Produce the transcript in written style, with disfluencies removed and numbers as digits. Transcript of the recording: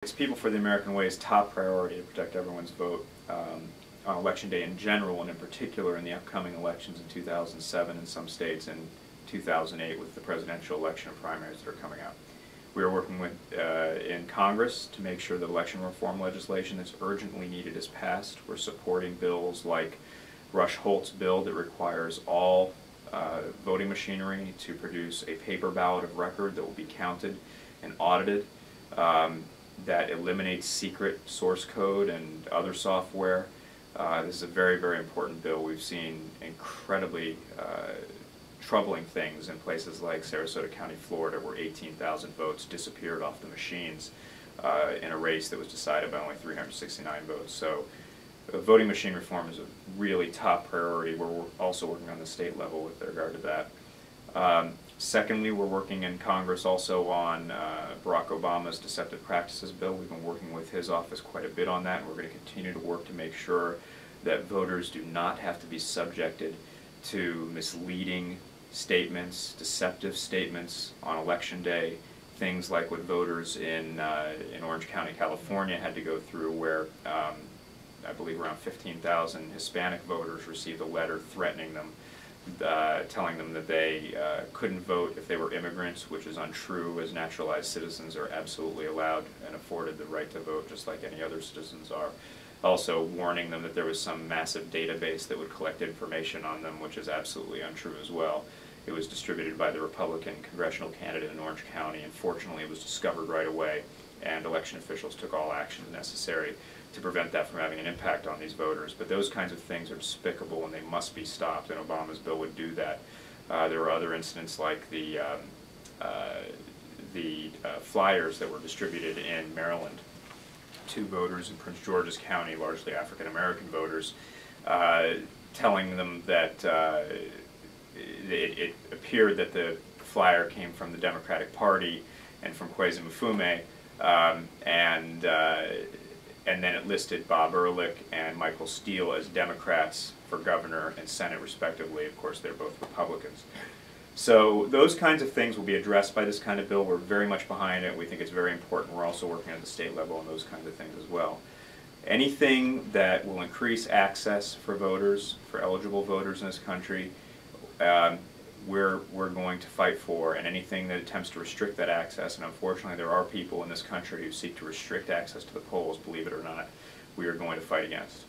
It's People for the American Way's top priority to protect everyone's vote on Election Day in general, and in particular in the upcoming elections in 2007 in some states and 2008 with the presidential election and primaries that are coming up. We are working with in Congress to make sure that election reform legislation that's urgently needed is passed. We're supporting bills like Rush Holt's bill that requires all voting machinery to produce a paper ballot of record that will be counted and audited. That eliminates secret source code and other software. This is a very, very important bill. We've seen incredibly troubling things in places like Sarasota County, Florida, where 18,000 votes disappeared off the machines in a race that was decided by only 369 votes. So voting machine reform is a really top priority. We're also working on the state level with regard to that. Secondly, we're working in Congress also on Barack Obama's Deceptive Practices Bill. We've been working with his office quite a bit on that, and we're going to continue to work to make sure that voters do not have to be subjected to misleading statements, deceptive statements on Election Day. Things like what voters in Orange County, California had to go through, where I believe around 15,000 Hispanic voters received a letter threatening them, telling them that they couldn't vote if they were immigrants, which is untrue, as naturalized citizens are absolutely allowed and afforded the right to vote just like any other citizens are. Also warning them that there was some massive database that would collect information on them, which is absolutely untrue as well. It was distributed by the Republican congressional candidate in Orange County, and fortunately it was discovered right away, and election officials took all actions necessary to prevent that from having an impact on these voters. But those kinds of things are despicable and they must be stopped, and Obama's bill would do that. There were other incidents like the flyers that were distributed in Maryland to voters in Prince George's County, largely African American voters, telling them that it appeared that the flyer came from the Democratic Party and from Kwesi Mfume, and then it listed Bob Ehrlich and Michael Steele as Democrats for governor and Senate respectively. Of course, they're both Republicans. So those kinds of things will be addressed by this kind of bill. We're very much behind it. We think it's very important. We're also working at the state level on those kinds of things as well. Anything that will increase access for voters, for eligible voters in this country, we're going to fight for, and anything that attempts to restrict that access, and unfortunately there are people in this country who seek to restrict access to the polls, believe it or not, we are going to fight against.